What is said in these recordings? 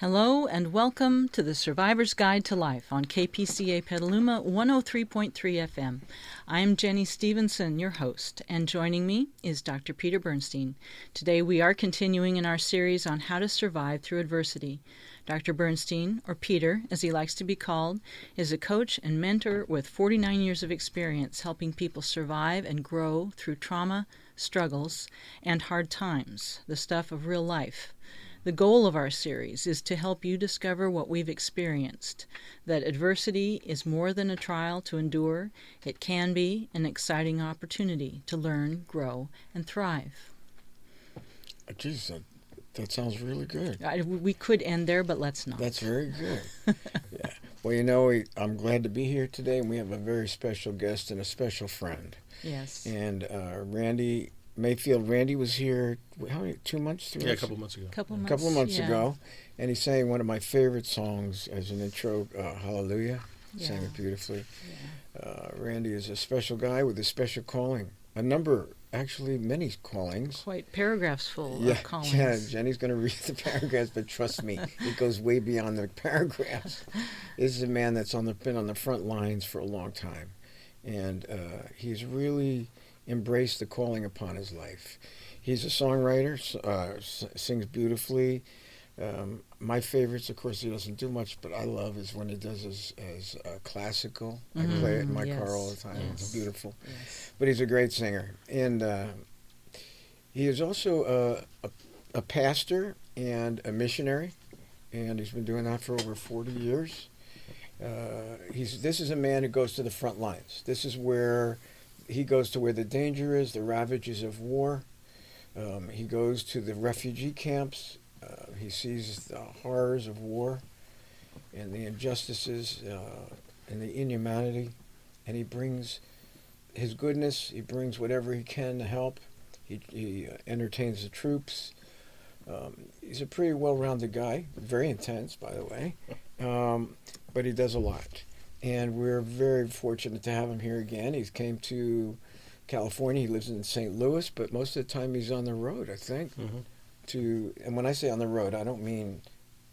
Hello and welcome to the Survivor's Guide to Life on KPCA Petaluma 103.3 FM. I'm Jenny Stevenson, your host, and joining me is Dr. Peter Bernstein. Today we are continuing in our series on how to survive through adversity. Dr. Bernstein, or Peter as he likes to be called, is a coach and mentor with 49 years of experience helping people survive and grow through trauma, struggles, and hard times, the stuff of real life. The goal of our series is to help you discover what we've experienced, that adversity is more than a trial to endure. It can be an exciting opportunity to learn, grow, and thrive. Geez, that sounds really good. We could end there, but let's not. That's very good. Yeah. Well, I'm glad to be here today, and we have a very special guest and a special friend. Yes. And Randy Mayfield. Randy was here, how many, 2 months? 3 months? Yeah, a couple months ago. A couple of months ago. And he sang one of my favorite songs as an intro, Hallelujah. Yeah. Sang it beautifully. Yeah. Randy is a special guy with a special calling. Many callings. Quite paragraphs full of callings. Yeah, Jenny's going to read the paragraphs, but trust me, it goes way beyond the paragraphs. This is a man that's been on the front lines for a long time. And he's really embraced the calling upon his life. He's a songwriter, sings beautifully. My favorites, of course, he doesn't do much, but I love is when he does his classical. I play it in my car all the time. Yes. It's beautiful. Yes. But he's a great singer. And he is also a pastor and a missionary, and he's been doing that for over 40 years. This is a man who goes to the front lines. This is where he goes to where the danger is, the ravages of war. He goes to the refugee camps. He sees the horrors of war and the injustices and the inhumanity. And he brings his goodness. He brings whatever he can to help. He entertains the troops. He's a pretty well-rounded guy. Very intense, by the way. But he does a lot. And we're very fortunate to have him here again. He came to California. He lives in St. Louis, but most of the time he's on the road, I think. Mm-hmm. And when I say on the road, I don't mean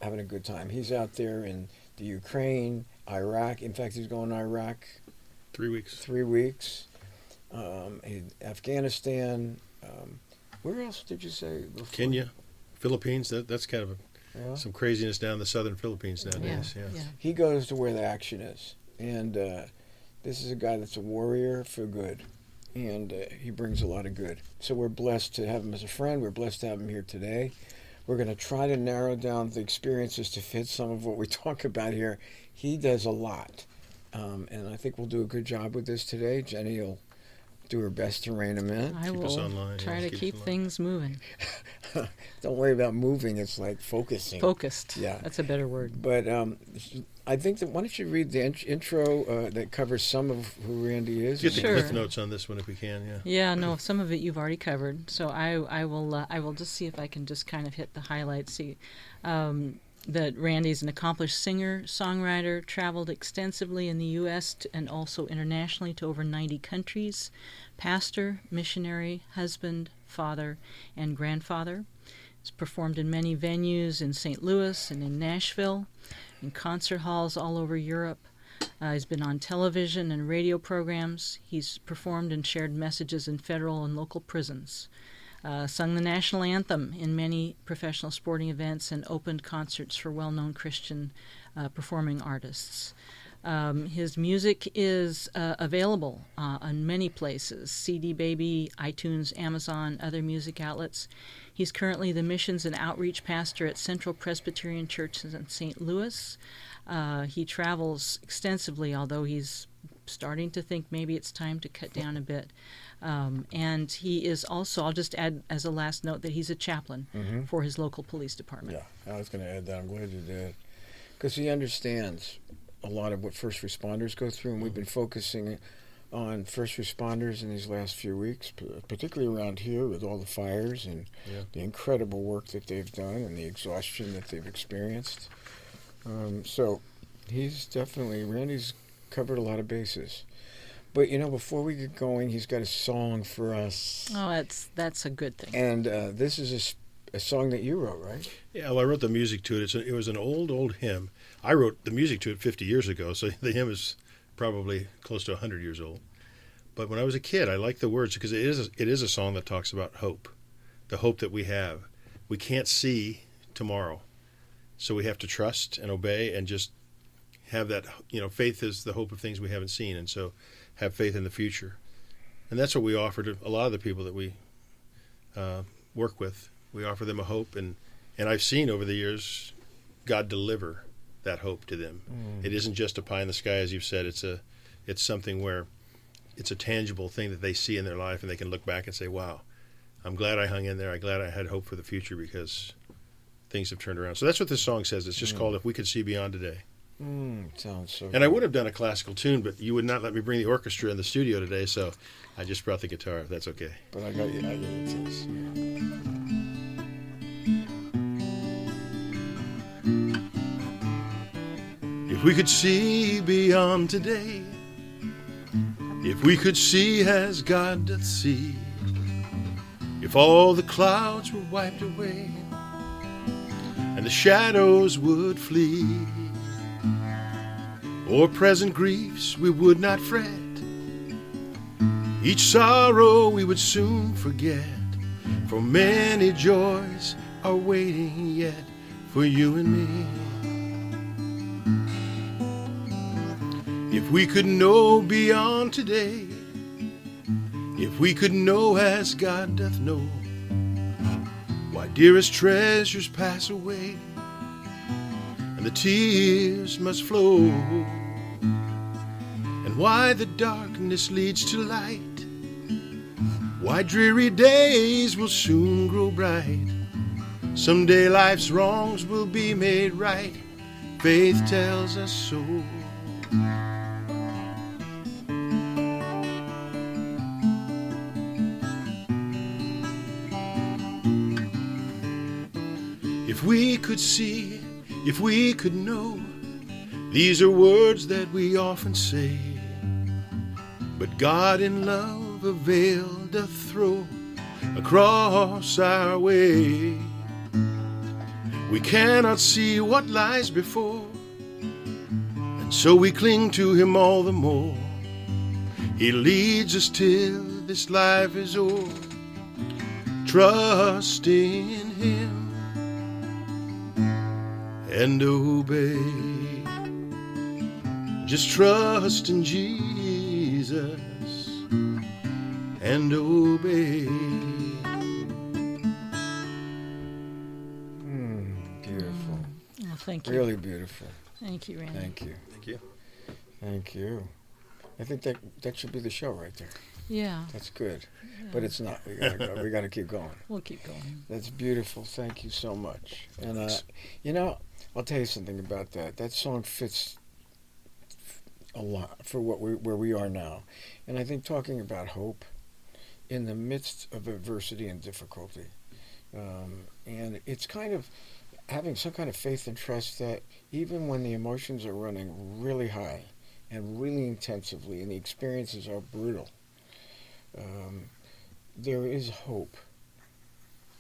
having a good time. He's out there in the Ukraine, Iraq. In fact, he's going to Iraq. 3 weeks. 3 weeks. In Afghanistan. Where else did you say before? Kenya, Philippines. That's kind of some craziness down in the southern Philippines nowadays. Yeah. He goes to where the action is. And this is a guy that's a warrior for good. And he brings a lot of good. So we're blessed to have him as a friend. We're blessed to have him here today. We're going to try to narrow down the experiences to fit some of what we talk about here. He does a lot. And I think we'll do a good job with this today. Jenny will do her best to rein him in. I will try to keep things moving. Don't worry about moving. It's like focusing. Focused. Yeah. That's a better word. But I think that, why don't you read the intro that covers some of who Randy is? Get the cliff notes on this one if we can, yeah. Yeah, no, some of it you've already covered. So I will just see if I can just kind of hit the highlights. See, that Randy's an accomplished singer, songwriter, traveled extensively in the U.S. And also internationally to over 90 countries, pastor, missionary, husband, father, and grandfather. He's performed in many venues in St. Louis and in Nashville, in concert halls all over Europe. He's been on television and radio programs. He's performed and shared messages in federal and local prisons. Sung the national anthem in many professional sporting events and opened concerts for well-known Christian performing artists. His music is available on many places: CD Baby, iTunes, Amazon, other music outlets. He's currently the missions and outreach pastor at Central Presbyterian Church in St. Louis. He travels extensively, although he's starting to think maybe it's time to cut down a bit. And he is also, I'll just add as a last note, that he's a chaplain for his local police department. Yeah, I was going to add that. I'm glad you did. Because he understands a lot of what first responders go through, and we've been focusing on first responders in these last few weeks, particularly around here with all the fires and the incredible work that they've done and the exhaustion that they've experienced. So Randy's covered a lot of bases. But, before we get going, he's got a song for us. Oh, that's a good thing. And this is a song that you wrote, right? Yeah, well, I wrote the music to it. It was an old hymn. I wrote the music to it 50 years ago, so the hymn is probably close to 100 years old. But when I was a kid, I liked the words because it is a song that talks about hope, the hope that we have. We can't see tomorrow, so we have to trust and obey and just have that, faith is the hope of things we haven't seen, and so have faith in the future. And that's what we offer to a lot of the people that we work with. We offer them a hope, and I've seen over the years God deliver that hope to them. It isn't just a pie in the sky, as you've said. It's something where it's a tangible thing that they see in their life, and they can look back and say, wow, I'm glad I hung in there. I'm glad I had hope for the future because things have turned around. So that's what this song says. It's just called If We Could See Beyond Today. Sounds so And good. I would have done a classical tune, but you would not let me bring the orchestra in the studio today, so I just brought the guitar, if that's okay. But I got you this. If we could see beyond today, if we could see as God doth see, if all the clouds were wiped away, and the shadows would flee, o'er present griefs we would not fret, each sorrow we would soon forget, for many joys are waiting yet for you and me. If we could know beyond today, if we could know as God doth know, why dearest treasures pass away, and the tears must flow, and why the darkness leads to light, why dreary days will soon grow bright, someday life's wrongs will be made right, faith tells us so. If we could see, if we could know, these are words that we often say, but God in love a veil doth throw across our way. We cannot see what lies before, and so we cling to Him all the more. He leads us till this life is o'er, trust in Him and obey. Just trust in Jesus and obey. Beautiful. Oh, thank you. Really beautiful. Thank you, Randy. Thank you. Thank you. Thank you. I think that should be the show right there. Yeah. That's good. Yeah. But it's not. We gotta go. We gotta keep going. We'll keep going. That's beautiful. Thank you so much. And Thanks. I'll tell you something about that. That song fits a lot for where we are now. And I think talking about hope in the midst of adversity and difficulty, and it's kind of having some kind of faith and trust that even when the emotions are running really high and really intensively and the experiences are brutal, there is hope.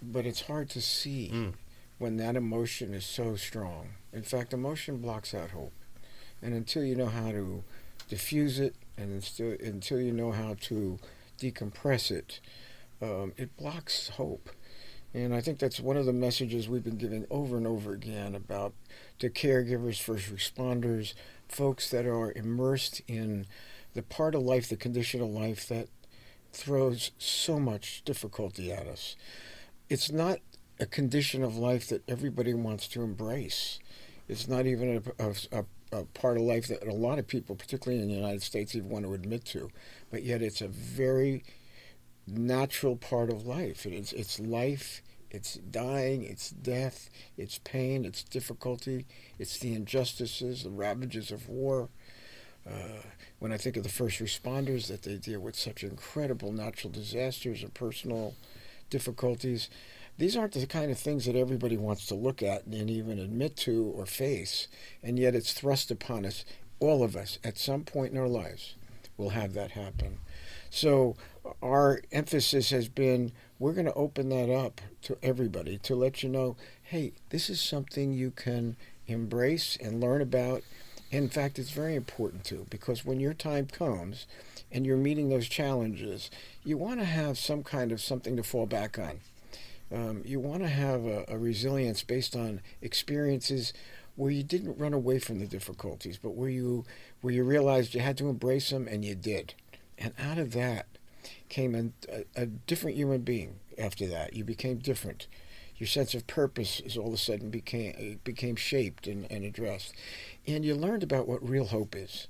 But it's hard to see when that emotion is so strong. In fact, emotion blocks out hope. And until you know how to diffuse it, and until you know how to decompress it, it blocks hope. And I think that's one of the messages we've been giving over and over again about the caregivers, first responders, folks that are immersed in the part of life, the condition of life that throws so much difficulty at us. It's not a condition of life that everybody wants to embrace. It's not even a part of life that a lot of people, particularly in the United States, even want to admit to. But yet it's a very natural part of life. It's life, it's dying, it's death, it's pain, it's difficulty, it's the injustices, the ravages of war. When I think of the first responders, that they deal with such incredible natural disasters and personal difficulties, these aren't the kind of things that everybody wants to look at and even admit to or face, and yet it's thrust upon us. All of us, at some point in our lives, will have that happen. So our emphasis has been we're going to open that up to everybody to let you know, hey, this is something you can embrace and learn about. In fact, it's very important too, because when your time comes and you're meeting those challenges, you want to have some kind of something to fall back on. You want to have a resilience based on experiences where you didn't run away from the difficulties, but where you realized you had to embrace them, and you did. And out of that came a different human being. After that, you became different. Your sense of purpose is all of a sudden became shaped and addressed, and you learned about what real hope is.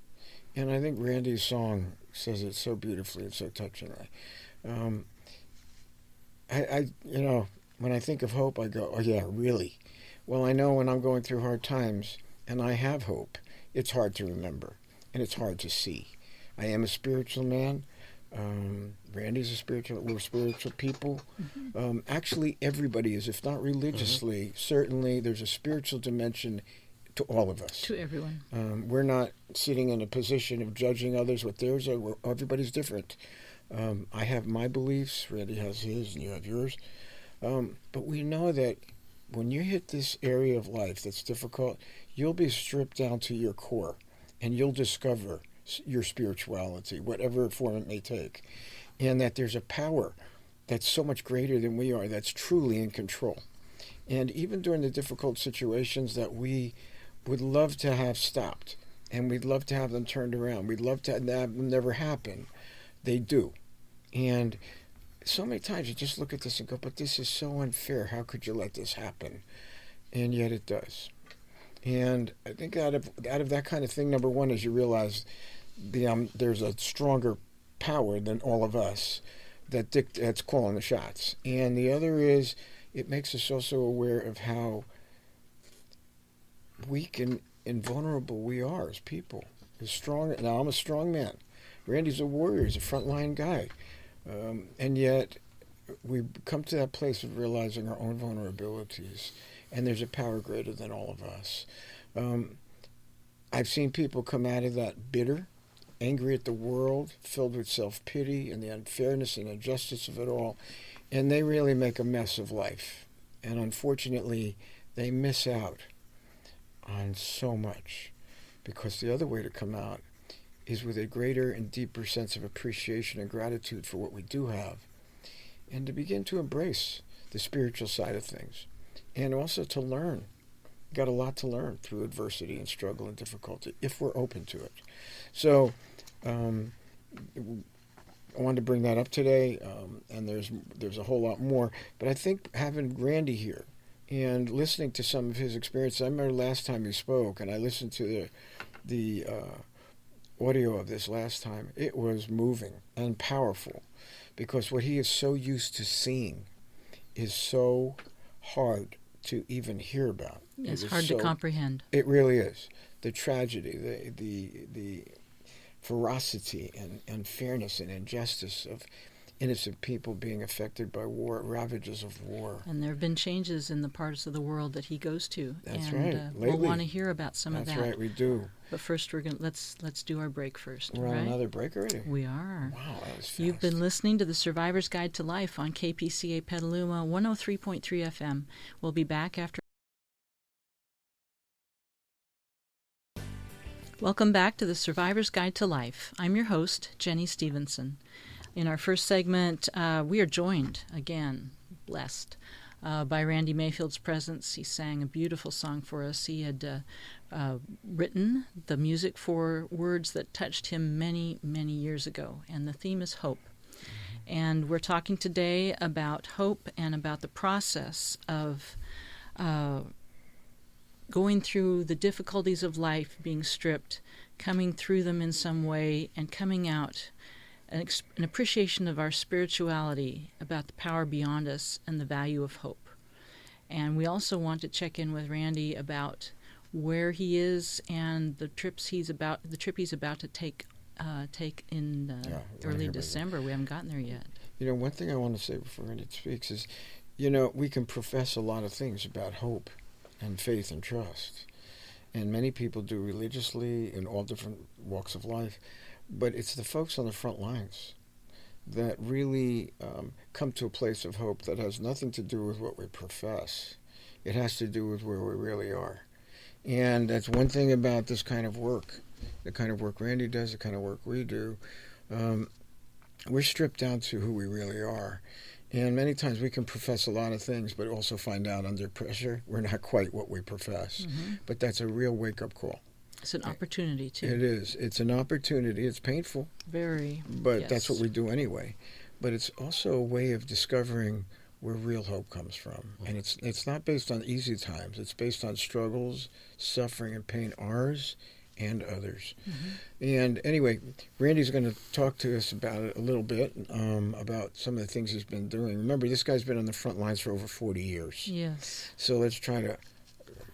And I think Randy's song says it so beautifully and so touchingly. When I think of hope, I go, oh yeah, really? Well, I know when I'm going through hard times and I have hope, it's hard to remember and it's hard to see. I am a spiritual man. Randy's we're spiritual people. Actually, everybody is, if not religiously, certainly there's a spiritual dimension to all of us. To everyone. We're not sitting in a position of judging others what theirs are. Everybody's different. I have my beliefs, Randy has his, and you have yours. But we know that when you hit this area of life that's difficult, you'll be stripped down to your core, and you'll discover your spirituality, whatever form it may take, and that there's a power that's so much greater than we are, that's truly in control. And even during the difficult situations that we would love to have stopped, and we'd love to have them turned around, we'd love to have them never happen, they do. And so many times you just look at this and go, but this is so unfair. How could you let this happen? And yet it does. And I think out of that kind of thing, number one is you realize there's a stronger power than all of us that's calling the shots. And the other is it makes us also aware of how weak and vulnerable we are as people. Now, I'm a strong man. Randy's a warrior. He's a frontline guy. And yet we come to that place of realizing our own vulnerabilities, and there's a power greater than all of us. I've seen people come out of that bitter, angry at the world, filled with self-pity and the unfairness and injustice of it all, and they really make a mess of life. And unfortunately, they miss out on so much, because the other way to come out is with a greater and deeper sense of appreciation and gratitude for what we do have, and to begin to embrace the spiritual side of things, and also to learn. We've got a lot to learn through adversity and struggle and difficulty if we're open to it. So I wanted to bring that up today, and there's a whole lot more, but I think having Randy here and listening to some of his experiences, I remember last time he spoke, and I listened to the audio of this last time. It was moving and powerful, because what he is so used to seeing is so hard to even hear about. It's hard to comprehend. It really is. The tragedy, the ferocity and unfairness and injustice of innocent people being affected by war, ravages of war. And there have been changes in the parts of the world that he goes to. That's and, right. We'll want to hear about some of that. That's right, we do. But first, let's do our break first. We're on another break already? We are. Wow, that was fast. You've been listening to The Survivor's Guide to Life on KPCA Petaluma 103.3 FM. We'll be back after. Welcome back to The Survivor's Guide to Life. I'm your host, Jenny Stevenson. In our first segment, we are joined again, blessed, by Randy Mayfield's presence. He sang a beautiful song for us. He had written the music for words that touched him many, many years ago, and the theme is hope. And we're talking today about hope and about the process of going through the difficulties of life, being stripped, coming through them in some way, and coming out an appreciation of our spirituality, about the power beyond us and the value of hope. And we also want to check in with Randy about where he is and the trip he's about to take in early December. We haven't gotten there yet. One thing I want to say before Randy speaks is, we can profess a lot of things about hope and faith and trust, and many people do religiously in all different walks of life. But it's the folks on the front lines that really come to a place of hope that has nothing to do with what we profess. It has to do with where we really are. And that's one thing about this kind of work, the kind of work Randy does, the kind of work we do. We're stripped down to who we really are. And many times we can profess a lot of things, but also find out under pressure we're not quite what we profess. Mm-hmm. But that's a real wake-up call. It's an opportunity, too. It is. It's an opportunity. It's painful. Very. But yes. that's what we do anyway. But it's also a way of discovering where real hope comes from. And it's not based on easy times. It's based on struggles, suffering, and pain, ours and others. Mm-hmm. And anyway, Randy's going to talk to us about it a little bit, about some of the things he's been doing. Remember, this guy's been on the front lines for over 40 years. Yes. So let's try to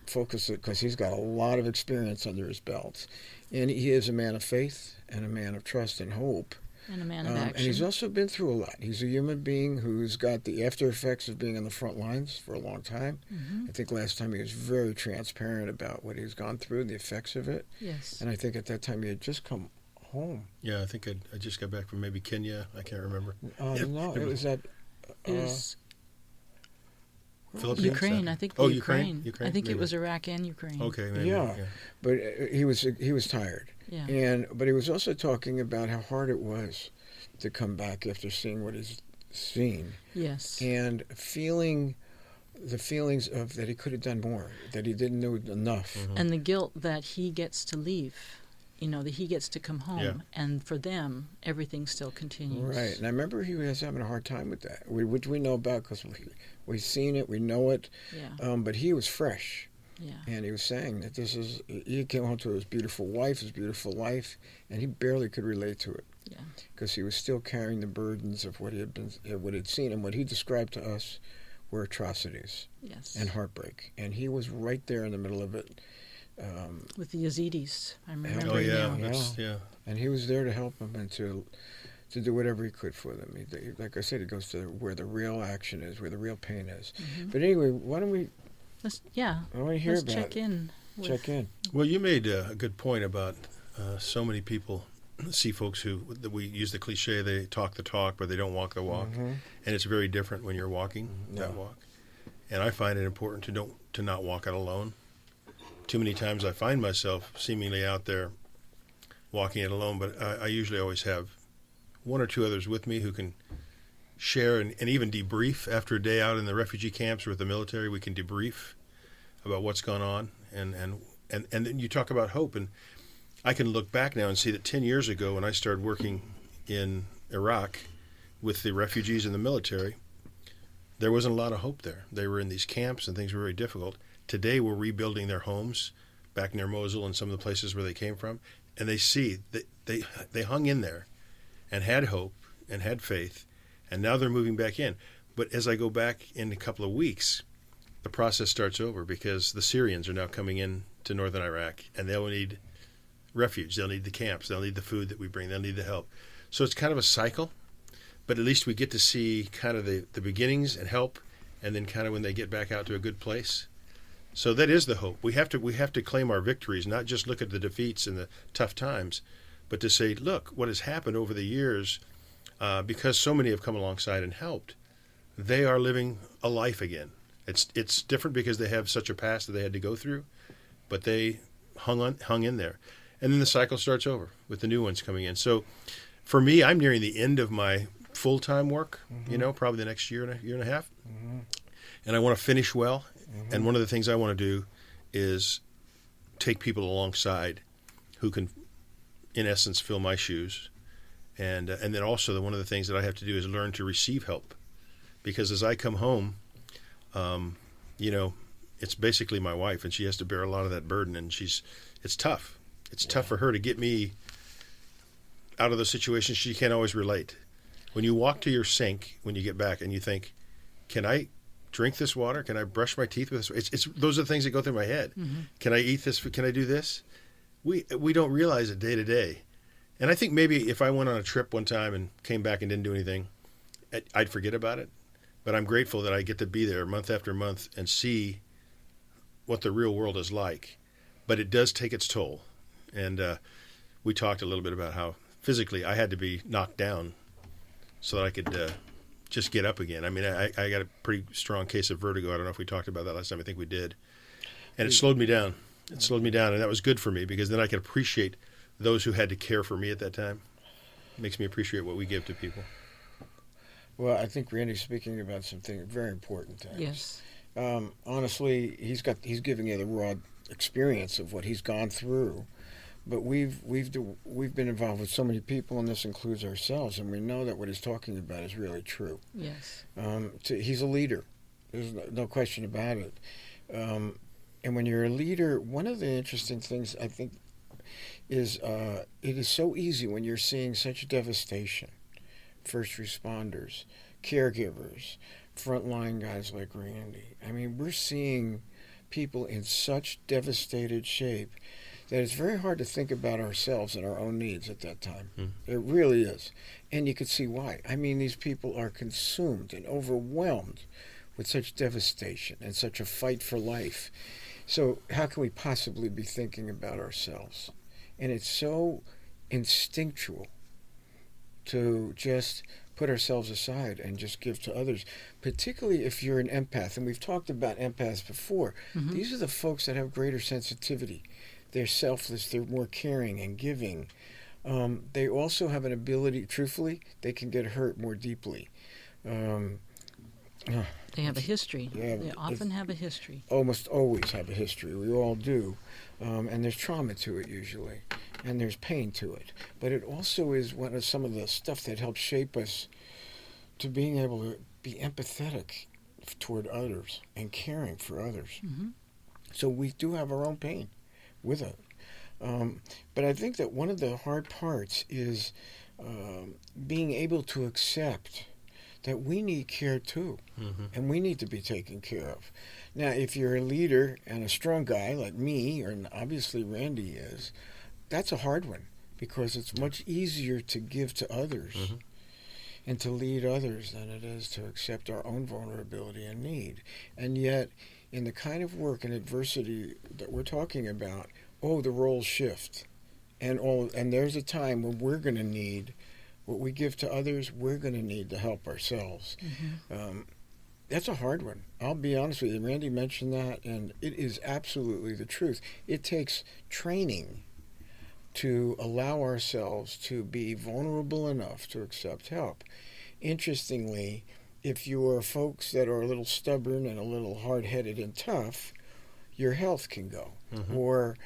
focus it, because he's got a lot of experience under his belt. And he is a man of faith and a man of trust and hope. And a man of action. And he's also been through a lot. He's a human being who's got the after effects of being on the front lines for a long time. Mm-hmm. I think last time he was very transparent about what he's gone through, the effects of it. Yes. And I think at that time he had just come home. Yeah, I think I just got back from maybe Kenya. I can't remember. No, it was at... It was Philippines? Ukraine. I think Oh, Ukraine. Ukraine? I think it Maybe. was Iraq and Ukraine. Okay, maybe. Yeah. But he was tired. Yeah. But he was also talking about how hard it was to come back after seeing what he's seen. Yes. And feeling the feelings of that he could have done more, that he didn't know enough. Mm-hmm. And the guilt that he gets to leave, that he gets to come home. Yeah. And for them, everything still continues. Right. And I remember he was having a hard time with that, which we know about because we've seen it, we know it. Yeah. But he was fresh. Yeah. And he was saying that he came home to his beautiful wife, his beautiful life, and he barely could relate to it. Yeah. Because he was still carrying the burdens of what he had seen, and what he described to us were atrocities. Yes. And heartbreak. And he was right there in the middle of it. With the Yazidis, I remember. Oh, yeah. now. Yeah. And he was there to help them and to do whatever he could for them. Like I said, he goes to where the real action is, where the real pain is. Mm-hmm. But anyway, why don't we? I want to hear Let's about check in. Check in. Well, you made a good point about so many people see folks that we use the cliche, they talk the talk, but they don't walk the walk. Mm-hmm. And it's very different when you're walking that Yeah. walk. And I find it important to not walk it alone. Too many times I find myself seemingly out there walking it alone, but I usually always have one or two others with me who can share and even debrief after a day out in the refugee camps or with the military. We can debrief about what's gone on, and then you talk about hope. And I can look back now and see that 10 years ago when I started working in Iraq with the refugees in the military, there wasn't a lot of hope there. They were in these camps and things were very difficult. Today we're rebuilding their homes back near Mosul and some of the places where they came from, and they see that they hung in there and had hope and had faith, and now they're moving back in. But as I go back in a couple of weeks, the process starts over because the Syrians are now coming in to northern Iraq, and they'll need refuge. They'll need the camps. They'll need the food that we bring. They'll need the help. So it's kind of a cycle, but at least we get to see kind of the beginnings and help, and then kind of when they get back out to a good place. So that is the hope. We have to claim our victories, not just look at the defeats and the tough times, but to say, look, what has happened over the years, because so many have come alongside and helped, they are living a life again. It's different because they have such a past that they had to go through, but they hung in there. And then the cycle starts over with the new ones coming in. So for me, I'm nearing the end of my full-time work, probably the next year and a half. Mm-hmm. And I want to finish well. Mm-hmm. And one of the things I want to do is take people alongside who can, in essence, fill my shoes. And then also one of the things that I have to do is learn to receive help. Because as I come home, it's basically my wife, and she has to bear a lot of that burden, and it's tough. It's tough for her to get me out of those situations. She can't always relate. When you walk to your sink, when you get back, and you think, can I drink this water? Can I brush my teeth with this? It's those are the things that go through my head. Mm-hmm. Can I eat this? Can I do this? We don't realize it day to day. And I think maybe if I went on a trip one time and came back and didn't do anything, I'd forget about it. But I'm grateful that I get to be there month after month and see what the real world is like. But it does take its toll. And we talked a little bit about how physically I had to be knocked down so that I could just get up again. I mean, I got a pretty strong case of vertigo. I don't know if we talked about that last time. I think we did. And it slowed me down. It slowed me down, and that was good for me because then I could appreciate those who had to care for me at that time. It makes me appreciate what we give to people. Well, I think Randy's speaking about something very important to us. Yes. Honestly, he's giving you the raw experience of what he's gone through, but we've been involved with so many people, and this includes ourselves, and we know that what he's talking about is really true. Yes. He's a leader. There's no question about it. And when you're a leader, one of the interesting things I think is it is so easy when you're seeing such devastation. First responders, caregivers, frontline guys like Randy. I mean, we're seeing people in such devastated shape that it's very hard to think about ourselves and our own needs at that time. It really is. And you could see why. I mean, these people are consumed and overwhelmed with such devastation and such a fight for life. So how can we possibly be thinking about ourselves? And it's so instinctual to just put ourselves aside and just give to others, particularly if you're an empath. And we've talked about empaths before. Mm-hmm. These are the folks that have greater sensitivity. They're selfless. They're more caring and giving. They also have an ability, truthfully, they can get hurt more deeply. They have a history. Yeah, they often have a history. Almost always have a history. We all do. And there's trauma to it usually. And there's pain to it. But it also is one of some of the stuff that helps shape us to being able to be empathetic toward others and caring for others. Mm-hmm. So we do have our own pain with it. But I think that one of the hard parts is being able to accept that we need care too, and we need to be taken care of. Now, if you're a leader and a strong guy like me, or obviously Randy is, that's a hard one because it's much easier to give to others and to lead others than it is to accept our own vulnerability and need. And yet, in the kind of work and adversity that we're talking about, the roles shift. And there's a time when we're going to need what we give to others, we're going to need to help ourselves. Mm-hmm. That's a hard one. I'll be honest with you. Randy mentioned that, and it is absolutely the truth. It takes training to allow ourselves to be vulnerable enough to accept help. Interestingly, if you are folks that are a little stubborn and a little hard-headed and tough, your health can go. Mm-hmm. Or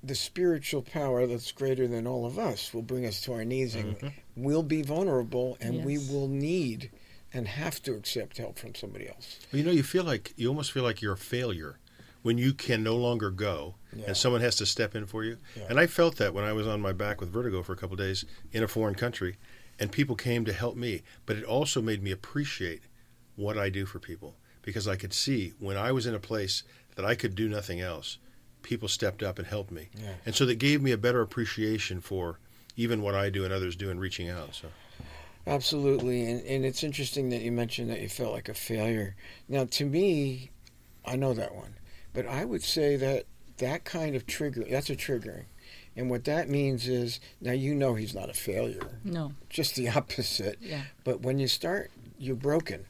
the spiritual power that's greater than all of us will bring us to our knees and we'll be vulnerable and we will need and have to accept help from somebody else. Well, you almost feel like you're a failure when you can no longer go and someone has to step in for you. Yeah. And I felt that when I was on my back with vertigo for a couple of days in a foreign country and people came to help me. But it also made me appreciate what I do for people because I could see when I was in a place that I could do nothing else, people stepped up and helped me. Yeah. And so that gave me a better appreciation for even what I do and others do in reaching out. So. Absolutely. And it's interesting that you mentioned that you felt like a failure. Now, to me, I know that one. But I would say that kind of trigger, that's a triggering. And what that means is, now he's not a failure. No. Just the opposite. Yeah. But when you start, you're broken.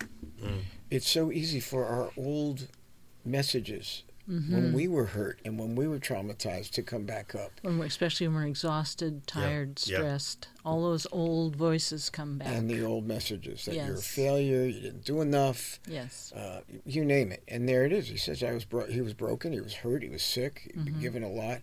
It's so easy for our old messages when we were hurt and when we were traumatized to come back up. Especially when we're exhausted, tired, stressed. All those old voices come back. And the old messages that you're a failure, you didn't do enough. Yes. You name it. And there it is. He says he was broken, he was hurt, he was sick, he'd been given a lot,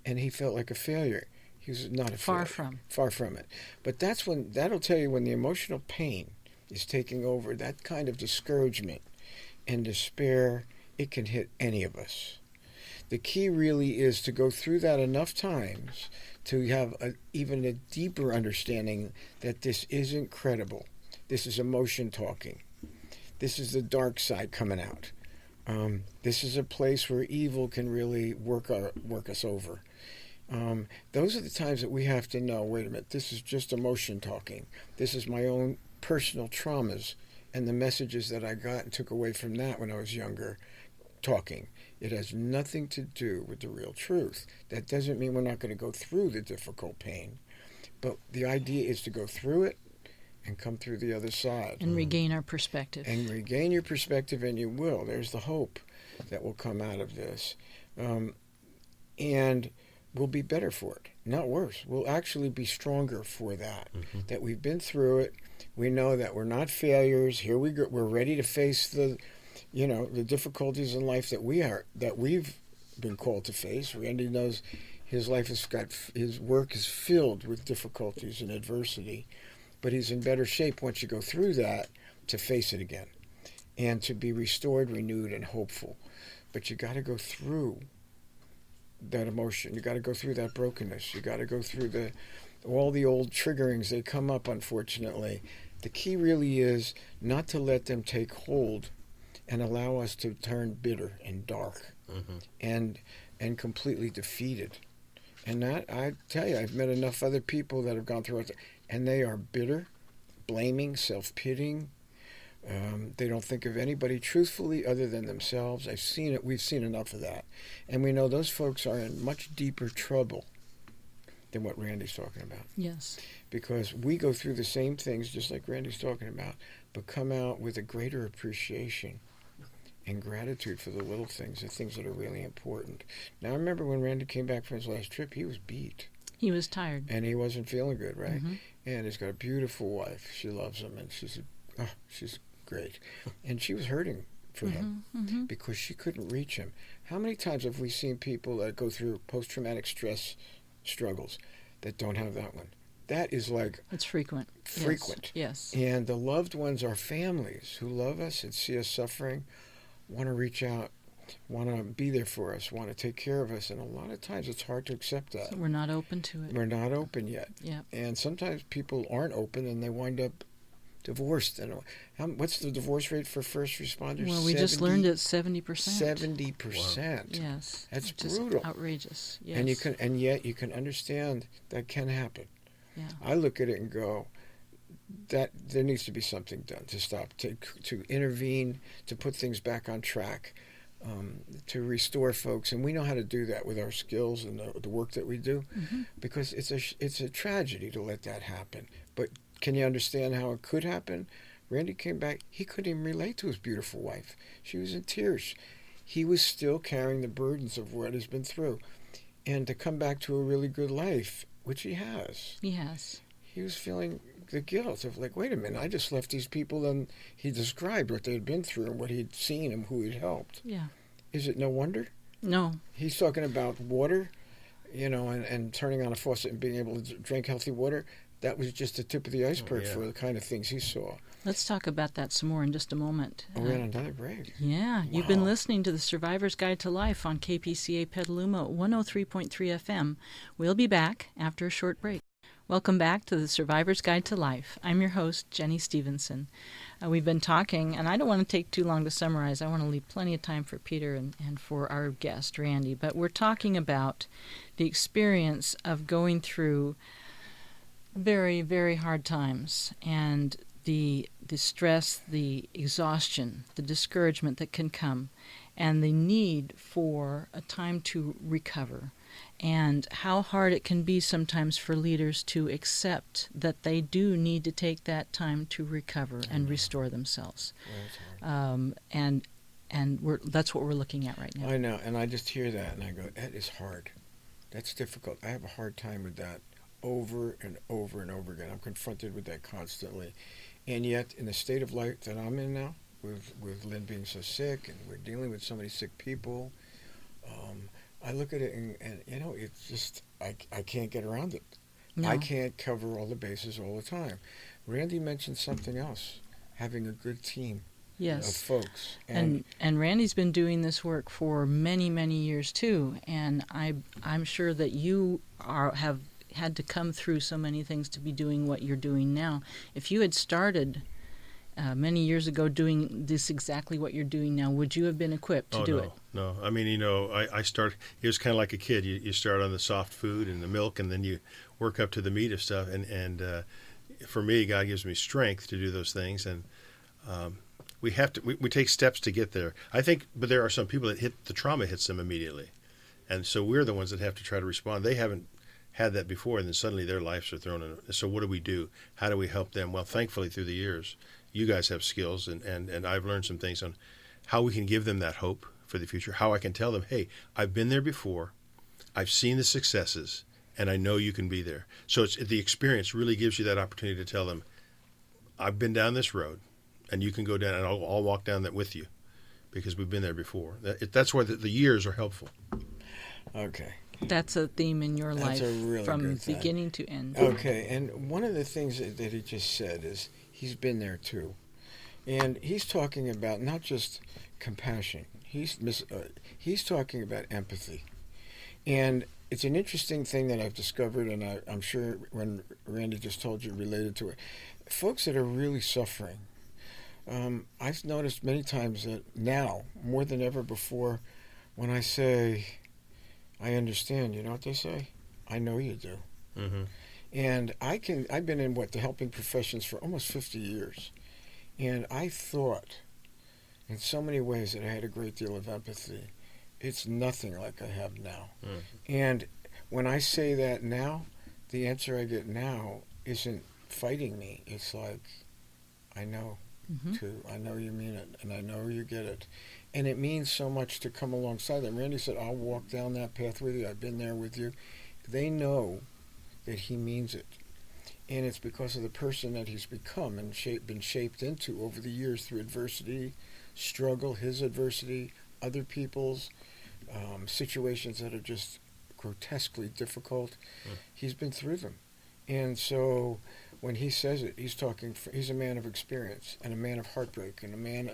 and he felt like a failure. He was not a failure. Far from it. But that'll tell you when the emotional pain is taking over, that kind of discouragement and despair, it can hit any of us. The key really is to go through that enough times to have even a deeper understanding that this isn't credible. This is emotion talking. This is the dark side coming out. This is a place where evil can really work us over. Those are the times that we have to know, wait a minute, this is just emotion talking. This is my own personal traumas and the messages that I got and took away from that when I was younger talking. It has nothing to do with the real truth. That doesn't mean we're not going to go through the difficult pain, but the idea is to go through it and come through the other side. And regain our perspective. And regain your perspective, and you will. There's the hope that will come out of this. And we'll be better for it, not worse. We'll actually be stronger for that, that we've been through it. We know that we're not failures. Here we go. We're ready to face the difficulties in life that we've been called to face. Randy knows his his work is filled with difficulties and adversity, but he's in better shape once you go through that to face it again and to be restored, renewed, and hopeful. But you got to go through that emotion. You got to go through that brokenness. You got to go through all the old triggerings. They come up, unfortunately. The key really is not to let them take hold and allow us to turn bitter and dark and completely defeated. And that, I tell you, I've met enough other people that have gone through it, and they are bitter, blaming, self-pitying. They don't think of anybody truthfully other than themselves. I've seen it. We've seen enough of that. And we know those folks are in much deeper trouble than what Randy's talking about. Yes. Because we go through the same things, just like Randy's talking about, but come out with a greater appreciation and gratitude for the little things, the things that are really important. Now, I remember when Randy came back from his last trip, he was beat. He was tired. And he wasn't feeling good, right? And he's got a beautiful wife. She loves him, and she's great. And she was hurting for him because she couldn't reach him. How many times have we seen people that go through post-traumatic stress struggles that don't have that one? That is like... It's frequent. Yes. And the loved ones, our families who love us and see us suffering, want to reach out, want to be there for us, want to take care of us. And a lot of times it's hard to accept that. So we're not open to it. We're not open yet. Yeah. And sometimes people aren't open and they wind up divorced. And what's the divorce rate for first responders? Well, we just learned it's 70%. 70%. Wow. Yes. That's just brutal. Outrageous. Yes. And yet you can understand that can happen. Yeah. I look at it and go, that there needs to be something done to stop, to intervene, to put things back on track, to restore folks. And we know how to do that with our skills and the work that we do, because it's a tragedy to let that happen. But can you understand how it could happen? Randy came back. He couldn't even relate to his beautiful wife. She was in tears. He was still carrying the burdens of what he's been through. And to come back to a really good life, which he has. He has. He was feeling the guilt of like, wait a minute, I just left these people, and he described what they had been through and what he'd seen and who he'd helped. Yeah. Is it no wonder? No. He's talking about water, and turning on a faucet and being able to drink healthy water. That was just the tip of the iceberg for the kind of things he saw. Let's talk about that some more in just a moment. We're on another break. Yeah. You've been listening to the Survivor's Guide to Life on KPCA Petaluma 103.3 FM. We'll be back after a short break. Welcome back to the Survivor's Guide to Life. I'm your host, Jenny Stevenson. We've been talking, and I don't want to take too long to summarize. I want to leave plenty of time for Peter and for our guest, Randy. But we're talking about the experience of going through very, very hard times and the stress, the exhaustion, the discouragement that can come, and the need for a time to recover. And how hard it can be sometimes for leaders to accept that they do need to take that time to recover and restore themselves. And that's what we're looking at right now. I know, and I just hear that and I go, that is hard. That's difficult. I have a hard time with that over and over and over again. I'm confronted with that constantly. And yet, in the state of life that I'm in now, with Lynn being so sick and we're dealing with so many sick people, I look at it and it's just, I can't get around it. No. I can't cover all the bases all the time. Randy mentioned something else, having a good team of folks. And Randy's been doing this work for many, many years too. And I'm sure that you have had to come through so many things to be doing what you're doing now. If you had started many years ago doing this exactly what you're doing now, would you have been equipped to do it? No. I mean, I start, it was kind of like a kid. You start on the soft food and the milk, and then you work up to the meat of stuff. And for me, God gives me strength to do those things. And we take steps to get there. I think, but there are some people that the trauma hits them immediately. And so we're the ones that have to try to respond. They haven't had that before, and then suddenly their lives are thrown in. So what do we do? How do we help them? Well, thankfully, through the years, you guys have skills, and I've learned some things on how we can give them that hope for the future, how I can tell them, hey, I've been there before, I've seen the successes, and I know you can be there. So the experience really gives you that opportunity to tell them, I've been down this road, and you can go down, and I'll walk down that with you, because we've been there before. That's why the years are helpful. Okay. That's a theme in your That's life a really from good thing. beginning to end. Okay, and one of the things that he just said is he's been there too. And he's talking about not just compassion. He's talking about empathy. And it's an interesting thing that I've discovered, and I'm sure when Randy just told you related to it. Folks that are really suffering, I've noticed many times that now, more than ever before, when I say, I understand, you know what they say? I know you do. Mm-hmm. And I've been in the helping professions for almost 50 years. And I thought in so many ways that I had a great deal of empathy. It's nothing like I have now. Mm-hmm. And when I say that now, the answer I get now isn't fighting me. It's like, I know too. I know you mean it, and I know you get it. And it means so much to come alongside them. Randy said, I'll walk down that path with you. I've been there with you. They know that he means it. And it's because of the person that he's become and been shaped into over the years through adversity, struggle, his adversity, other people's situations that are just grotesquely difficult. He's been through them. And so when he says it, he's a man of experience and a man of heartbreak and a man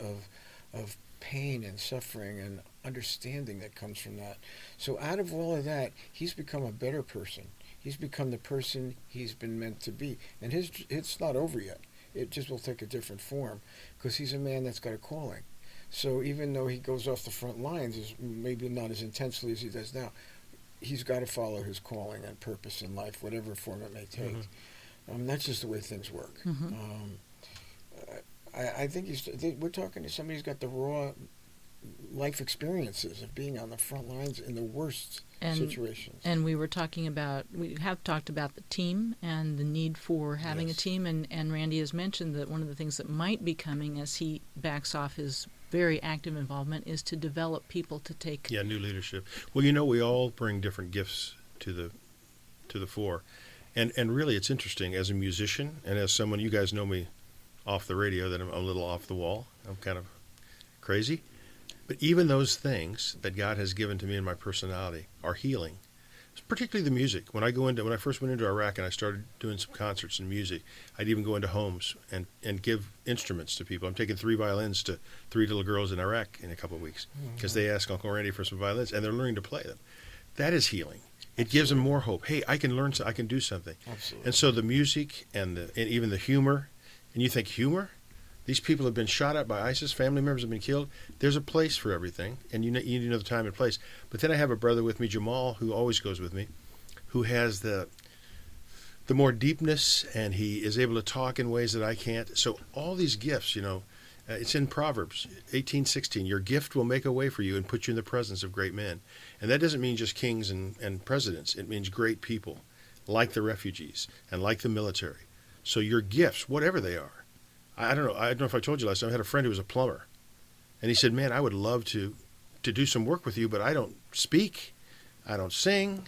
of pain and suffering and understanding that comes from that. So out of all of that, he's become a better person. He's become the person he's been meant to be. And it's not over yet. It just will take a different form because he's a man that's got a calling. So even though he goes off the front lines, maybe not as intensely as he does now, he's got to follow his calling and purpose in life, whatever form it may take. That's just the way things work. I think we're talking to somebody who's got the raw life experiences of being on the front lines in the worst situations. And we have talked about the team and the need for having a team, and Randy has mentioned that one of the things that might be coming as he backs off his very active involvement is to develop people to take new leadership. Well, we all bring different gifts to the fore, and really it's interesting as a musician and as someone, you guys know me off the radio, that I'm a little off the wall. I'm kind of crazy. But even those things that God has given to me in my personality are healing, particularly the music. When I first went into Iraq and I started doing some concerts and music, I'd even go into homes and give instruments to people. I'm taking 3 violins to 3 little girls in Iraq in a couple of weeks because they ask Uncle Randy for some violins, and they're learning to play them. That is healing. It gives them more hope. Hey, I can learn. I can do something. Absolutely. And so the music and even the humor, and you think humor? These people have been shot at by ISIS. Family members have been killed. There's a place for everything, and you need to know the time and place. But then I have a brother with me, Jamal, who always goes with me, who has the more deepness, and he is able to talk in ways that I can't. So all these gifts, it's in Proverbs 18:16. Your gift will make a way for you and put you in the presence of great men. And that doesn't mean just kings and presidents. It means great people, like the refugees and like the military. So your gifts, whatever they are. I don't know if I told you last time, I had a friend who was a plumber. And he said, man, I would love to do some work with you, but I don't speak. I don't sing.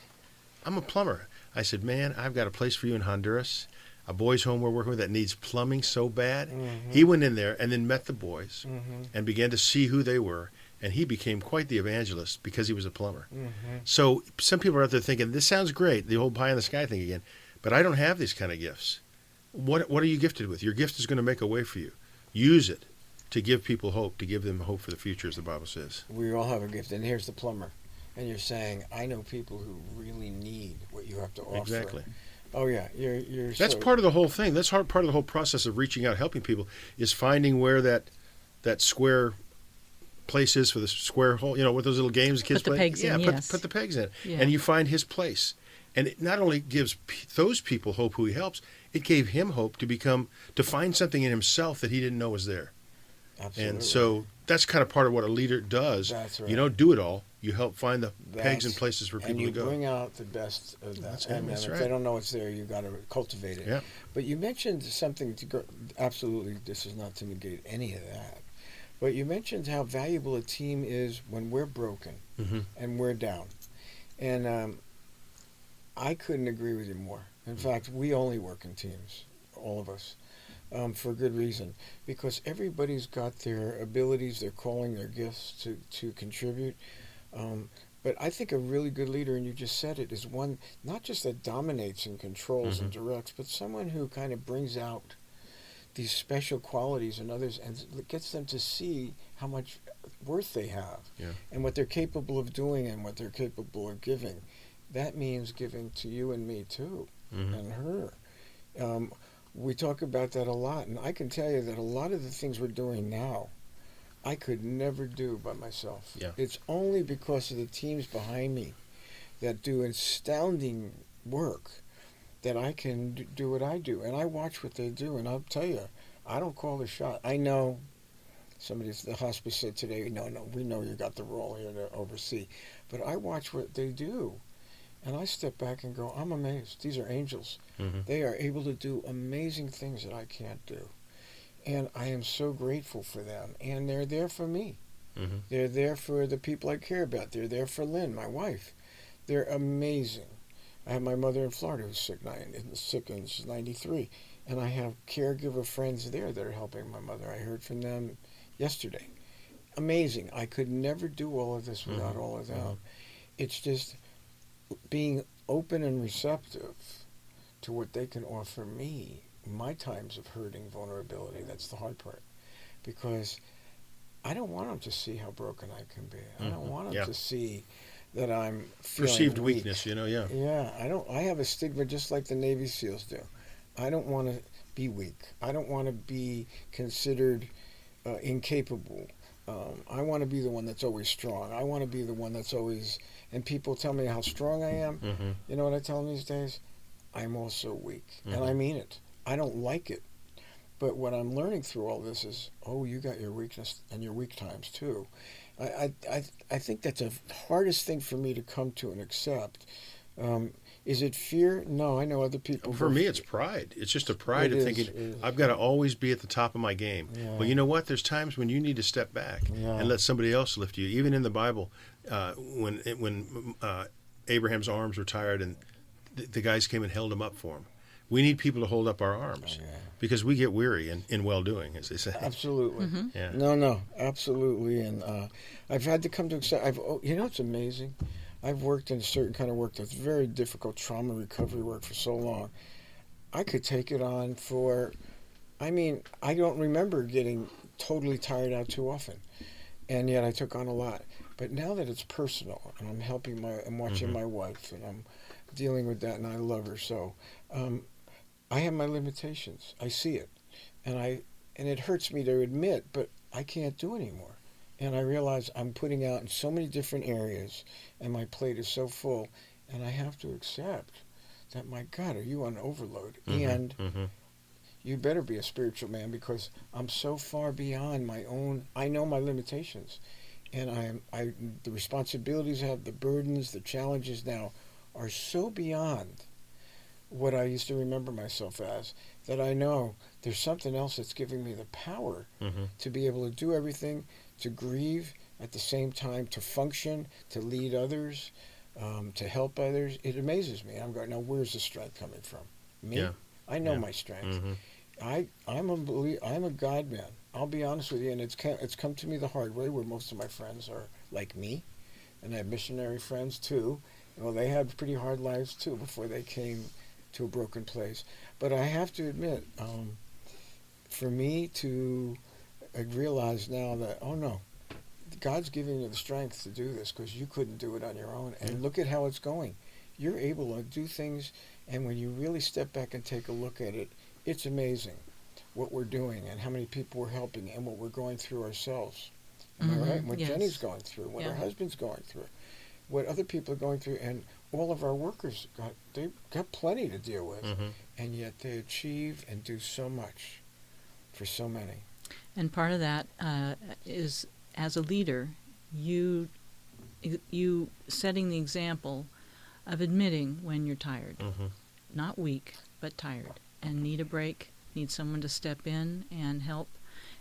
I'm a plumber. I said, man, I've got a place for you in Honduras, a boys' home we're working with that needs plumbing so bad. He went in there and then met the boys and began to see who they were. And he became quite the evangelist because he was a plumber. So some people are out there thinking, this sounds great, the whole pie in the sky thing again, but I don't have these kind of gifts. What are you gifted with? Your gift is going to make a way for you. Use it to give people hope, to give them hope for the future, as the Bible says. We all have a gift, and here's the plumber. And you're saying, I know people who really need what you have to offer. Exactly. Oh, yeah. That's part of the whole thing. That's part of the whole process of reaching out, helping people, is finding where that square place is for the square hole. What those little games kids play? Put the pegs in, yes. Put the pegs in. Yeah. And you find his place. And it not only gives those people hope who he helps, it gave him hope to find something in himself that he didn't know was there. Absolutely. And so that's kind of part of what a leader does. That's right. You don't do it all. You help find the pegs and places for people and you to go. bring out the best of that. And That's if right. they don't know it's there, you got to cultivate it. Yeah. But you mentioned something to go. Absolutely, this is not to negate any of that. But you mentioned how valuable a team is when we're broken Mm-hmm. and we're down. And I couldn't agree with you more. In fact, we only work in teams, all of us, for good reason. Because everybody's got their abilities, their calling, their gifts to contribute. But I think a really good leader, and you just said it, is one not just that dominates and controls and directs, but someone who kind of brings out these special qualities in others and gets them to see how much worth they have and what they're capable of doing and what they're capable of giving. That means giving to you and me too, and her. We talk about that a lot, and I can tell you that a lot of the things we're doing now, I could never do by myself. Yeah. It's only because of the teams behind me that do astounding work that I can do what I do. And I watch what they do, and I'll tell you, I don't call the shot. I know somebody at the hospice said today, no, we know you got the role here to oversee. But I watch what they do, and I step back and go, I'm amazed. These are angels. Mm-hmm. They are able to do amazing things that I can't do. And I am so grateful for them. And they're there for me. Mm-hmm. They're there for the people I care about. They're there for Lynn, my wife. They're amazing. I have my mother in Florida who's sick, and she's 93. And I have caregiver friends there that are helping my mother. I heard from them yesterday. Amazing. I could never do all of this without all of them. It's just being open and receptive to what they can offer me. My times of hurting, vulnerability, that's the hard part. Because I don't want them to see how broken I can be. I don't want them to see that I'm feeling Perceived weak. weakness, yeah. Yeah, I have a stigma just like the Navy SEALs do. I don't want to be weak. I don't want to be considered incapable. I want to be the one that's always strong. I want to be the one that's always, and people tell me how strong I am. You know what I tell them these days? I'm also weak. And I mean it. I don't like it. But what I'm learning through all this is, you got your weakness and your weak times too. I think that's the hardest thing for me to come to and accept. Is it fear? No, I know other people. For me, it's pride. It's just a pride of thinking, I've got to always be at the top of my game. Yeah. Well, you know what? There's times when you need to step back and let somebody else lift you. Even in the Bible, when Abraham's arms were tired and the guys came and held him up for him. We need people to hold up our arms because we get weary in well-doing, as they say. Absolutely. Yeah. No, absolutely. And I've had to come to accept. It's amazing. I've worked in a certain kind of work that's very difficult, trauma recovery work for so long. I could take it on I don't remember getting totally tired out too often. And yet I took on a lot. But now that it's personal, and I'm watching my wife, and I'm dealing with that, and I love her so. I have my limitations. I see it, and it hurts me to admit, but I can't do anymore. And I realize I'm putting out in so many different areas, and my plate is so full, and I have to accept that. My God, are you on overload? And you better be a spiritual man because I'm so far beyond my own. I know my limitations, and the responsibilities I have, the burdens, the challenges now are so beyond what I used to remember myself as, that I know there's something else that's giving me the power to be able to do everything, to grieve at the same time, to function, to lead others, to help others. It amazes me. I'm going, now where's the strength coming from? Me? Yeah. I know my strength. I'm a God man. I'll be honest with you, and it's come to me the hard way, where most of my friends are like me, and I have missionary friends too. Well, they had pretty hard lives too before they came to a broken place. But I have to admit, for me to realize now that, God's giving you the strength to do this because you couldn't do it on your own. And look at how it's going. You're able to do things, and when you really step back and take a look at it, it's amazing what we're doing and how many people we're helping and what we're going through ourselves. Am I right? What Jenny's going through, what her husband's going through, what other people are going through, and all of our workers they've got plenty to deal with, and yet they achieve and do so much for so many. And part of that is as a leader, you setting the example of admitting when you're tired, not weak, but tired, and need a break, need someone to step in and help.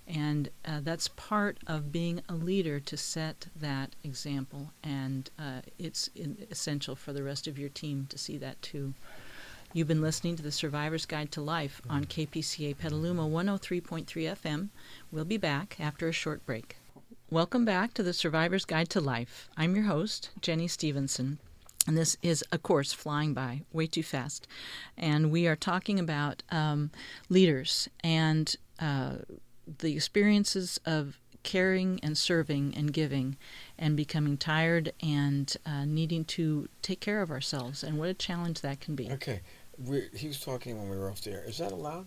And that's part of being a leader, to set that example. And it's essential for the rest of your team to see that too. You've been listening to the Survivor's Guide to Life on KPCA Petaluma 103.3 FM. We'll be back after a short break. Welcome back to the Survivor's Guide to Life. I'm your host, Jenny Stevenson. And this is, of course, flying by way too fast. And we are talking about leaders and the experiences of caring and serving and giving and becoming tired and needing to take care of ourselves, and what a challenge that can be. Okay. He was talking when we were off the air. Is that allowed?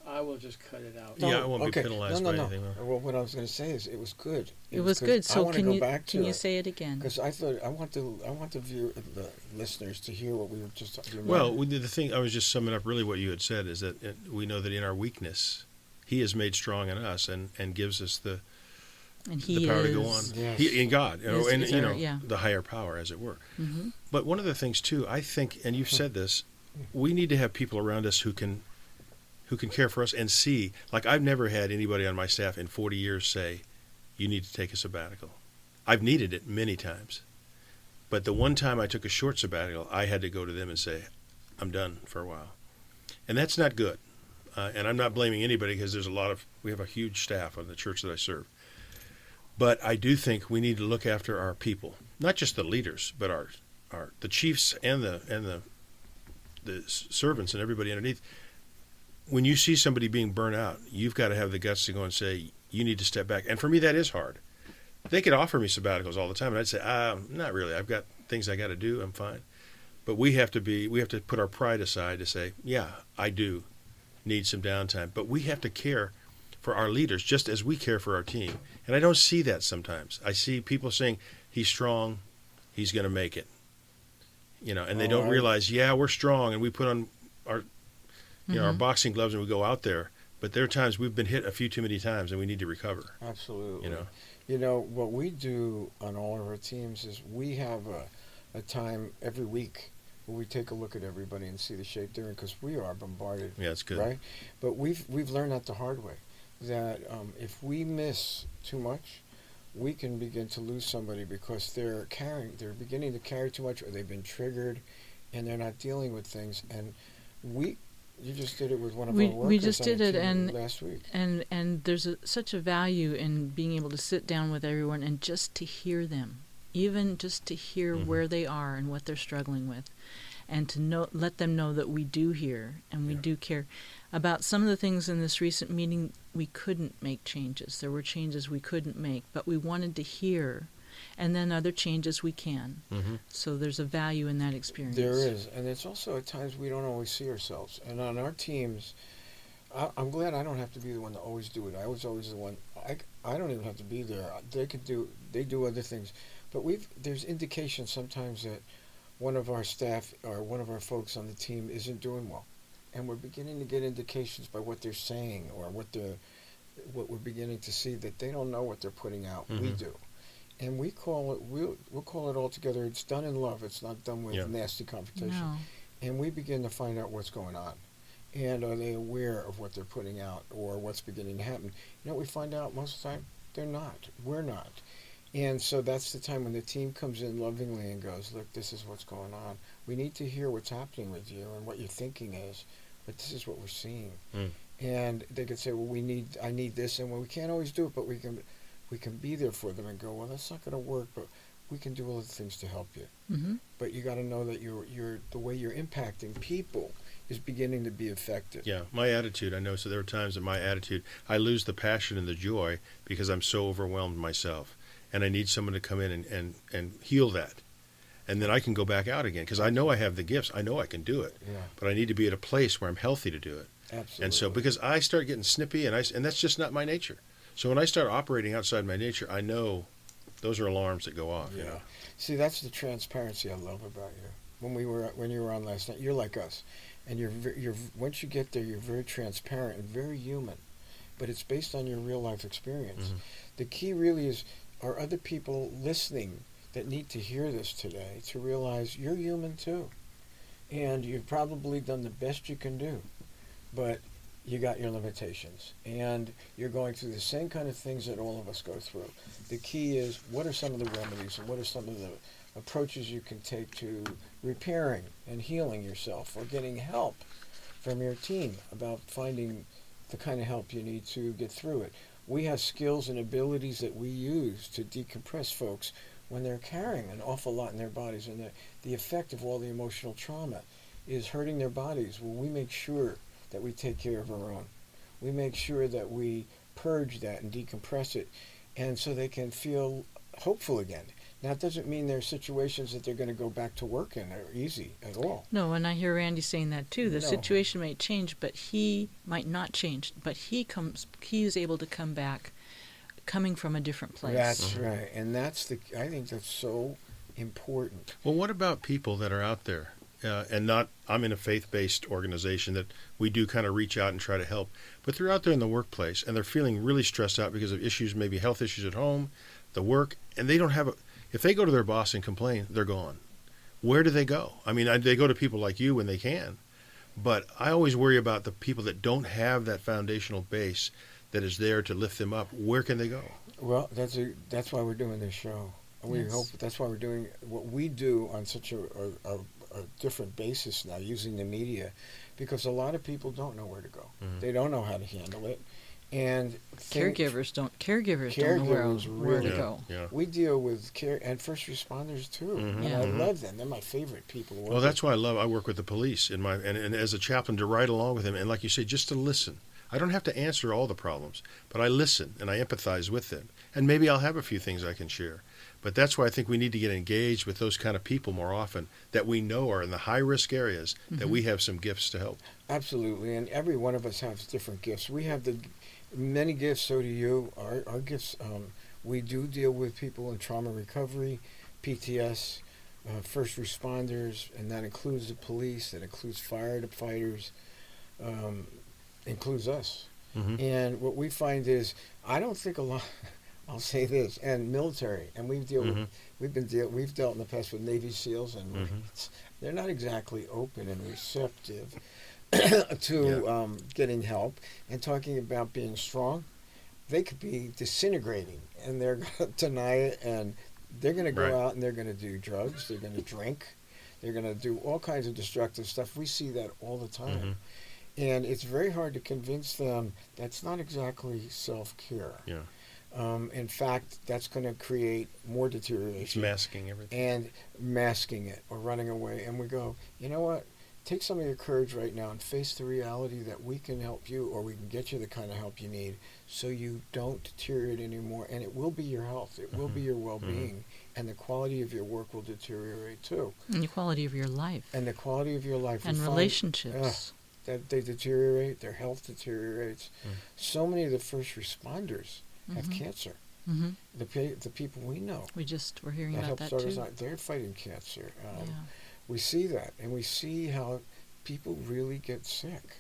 I will just cut it out. Yeah, I won't be Okay. penalized by anything. Well, what I was going to say is it was good. It was good. So I can can you say it again? Because I thought I want the listeners to hear what we were just talking about. Well, the thing I was just summing up really what you had said is that we know that in our weakness, He is made strong in us and gives us the power to go on. Yes. In God, yeah. the higher power, as it were. Mm-hmm. But one of the things too, I think, and you've said this, we need to have people around us who can care for us and see. Like, I've never had anybody on my staff in 40 years say, "You need to take a sabbatical." I've needed it many times, but the one time I took a short sabbatical, I had to go to them and say, "I'm done for a while," and that's not good. And I'm not blaming anybody, because we have a huge staff on the church that I serve. But I do think we need to look after our people, not just the leaders, but the chiefs and the servants and everybody underneath. When you see somebody being burnt out, you've got to have the guts to go and say, "You need to step back." And for me, that is hard. They could offer me sabbaticals all the time, and I'd say, "Not really. I've got things I got to do. I'm fine." But we have to put our pride aside to say, "Yeah, I do need some downtime." But we have to care for our leaders just as we care for our team. And I don't see that sometimes. I see people saying, "He's strong, he's going to make it." And they don't realize, yeah, we're strong, and we put on our our boxing gloves and we go out there. But there are times we've been hit a few too many times and we need to recover. Absolutely. What we do on all of our teams is we have a time every week where we take a look at everybody and see the shape they're in, because we are bombarded. Yeah, it's good. Right? But we've learned that the hard way, that if we miss too much, we can begin to lose somebody because they're beginning to carry too much, or they've been triggered and they're not dealing with things. And you just did it with one of our workers. We just did it, and last week. And there's such a value in being able to sit down with everyone and just to hear them, even just to hear where they are and what they're struggling with, and to let them know that we do hear and we do care. About some of the things in this recent meeting, we couldn't make changes. There were changes we couldn't make, but we wanted to hear. And then other changes we can. Mm-hmm. So there's a value in that experience. There is. And it's also at times we don't always see ourselves. And on our teams, I'm glad I don't have to be the one to always do it. I was always the one. I don't even have to be there. They do other things. But there's indications sometimes that one of our staff or one of our folks on the team isn't doing well. And we're beginning to get indications by what they're saying, or what we're beginning to see, that they don't know what they're putting out. Mm-hmm. We do. And we'll call it all together. It's done in love. It's not done with nasty confrontation. No. And we begin to find out what's going on. And are they aware of what they're putting out or what's beginning to happen? We find out most of the time they're not. We're not. And so that's the time when the team comes in lovingly and goes, "Look, this is what's going on. We need to hear what's happening with you and what your thinking is, but this is what we're seeing." And they could say, "Well, I need this," and we can't always do it, but we can be there for them and go, "Well, that's not going to work, but we can do other things to help you." Mm-hmm. But you got to know that the way you're impacting people is beginning to be effective. Yeah, my attitude, I know. So there are times in my attitude, I lose the passion and the joy because I'm so overwhelmed myself, and I need someone to come in and heal that, and then I can go back out again, because I know I have the gifts. I know I can do it, but I need to be at a place where I'm healthy to do it. Absolutely. And so, because I start getting snippy, and that's just not my nature. So when I start operating outside my nature, I know those are alarms that go off. Yeah. See, that's the transparency I love about you. When you were on last night, you're like us, and you're once you get there, you're very transparent and very human, but it's based on your real life experience. Mhm. The key really is, are other people listening that need to hear this today to realize you're human too. And you've probably done the best you can do, but you got your limitations. And you're going through the same kind of things that all of us go through. The key is, what are some of the remedies and what are some of the approaches you can take to repairing and healing yourself, or getting help from your team about finding the kind of help you need to get through it. We have skills and abilities that we use to decompress folks when they're carrying an awful lot in their bodies, and the effect of all the emotional trauma is hurting their bodies. Well, we make sure that we take care of our own. We make sure that we purge that and decompress it, and so they can feel hopeful again. Now, it doesn't mean there are situations that they're going to go back to work in are easy at all. No, and I hear Randy saying that too. The No. situation may change, but he might not change. But he is able to come back, coming from a different place. That's right, and I think that's so important. Well, what about people that are out there? I'm in a faith-based organization that we do kind of reach out and try to help. But they're out there in the workplace, and they're feeling really stressed out because of issues, maybe health issues at home, the work, and they don't have if they go to their boss and complain, they're gone. Where do they go? I mean, they go to people like you when they can. But I always worry about the people that don't have that foundational base that is there to lift them up. Where can they go? Well, that's why we're doing this show. We Yes. hope that's why we're doing what we do on such a different basis now, using the media, because a lot of people don't know where to go. Mhm. They don't know how to handle it, and Caregivers don't know Caregivers where to really- go. Yeah. We deal with care and first responders too. Mhm. And Yeah. I love them. They're my favorite people. to work Well, that's with. why I work with the police and as a chaplain to ride along with them, and like you say, just to listen. I don't have to answer all the problems, but I listen and I empathize with them, and maybe I'll have a few things I can share. But that's why I think we need to get engaged with those kind of people more often that we know are in the high risk areas, that we have some gifts to help. Absolutely, and every one of us has different gifts. We have many gifts. So do you. Our gifts. We do deal with people in trauma recovery, PTS, first responders, and that includes the police. That includes firefighters. Includes us. Mhm. And what we find is, I don't think a lot. I'll say this, and military, and we've dealt we've dealt in the past with Navy SEALs and Marines. They're not exactly open and receptive to getting help and talking about being strong. They could be disintegrating, and they're going to deny it, and they're going to go Right. out and they're going to do drugs, they're going to drink, they're going to do all kinds of destructive stuff. We see that all the time. And it's very hard to convince them that's not exactly self-care. Yeah. In fact, that's going to create more It's deterioration masking everything. and masking it or running away. And we go, you know what? Take some of your courage right now and face the reality that we can help you, or we can get you the kind of help you need so you don't deteriorate anymore. And it will be your health. It will be your well-being. And the quality of your work will deteriorate too. And the quality of your life. And the quality of your life. And we find relationships. that they deteriorate, their health deteriorates. So many of the first responders have cancer. hmm The people we know We're hearing that about help that start us too. out, they're fighting cancer. Yeah. We see that, and we see how people really get sick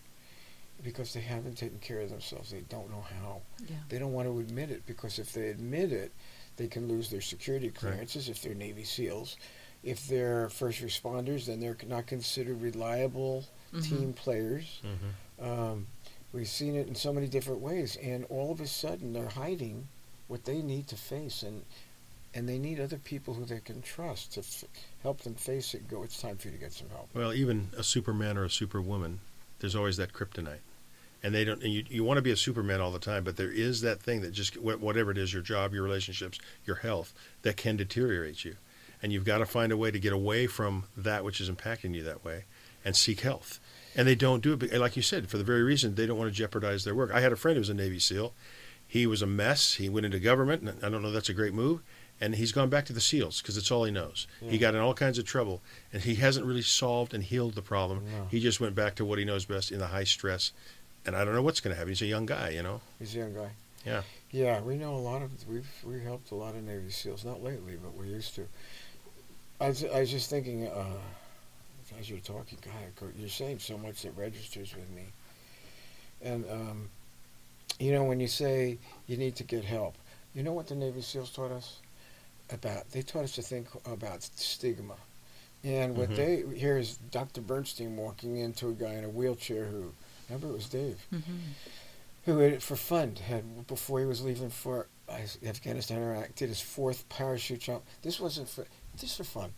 because they haven't taken care of themselves. They don't know how. Yeah. They don't want to admit it, because if they admit it, they can lose their security clearances if they're Navy SEALs. If they're first responders, then they're not considered reliable team players. We've seen it in so many different ways, and all of a sudden they're hiding what they need to face, and they need other people who they can trust to help them face it and go, it's time for you to get some help. Well, even a Superman or a Superwoman, there's always that kryptonite. And they don't. And you want to be a Superman all the time, but there is that thing that just, whatever it is, your job, your relationships, your health, that can deteriorate you. And you've got to find a way to get away from that which is impacting you that way and seek health. And they don't do it, like you said, for the very reason they don't want to jeopardize their work. I had a friend who was a Navy SEAL. He was a mess. He went into government, and I don't know if that's a great move. And he's gone back to the SEALs because it's all he knows. Yeah. He got in all kinds of trouble, and he hasn't really solved and healed the problem. No. He just went back to what he knows best in the high stress. And I don't know what's going to happen. He's a young guy, you know. He's a young guy. Yeah. Yeah, we know a lot of, we've helped a lot of Navy SEALs, not lately, but we used to. I was just thinking, as you're talking, God, you're saying so much that registers with me. And when you say you need to get help, you know what the Navy SEALs taught us about? They taught us to think about stigma. And what here's Dr. Bernstein walking into a guy in a wheelchair who, remember it was Dave, who had, for fun, before he was leaving for Afghanistan, Iraq, did his 4th parachute jump. This wasn't for, just for fun.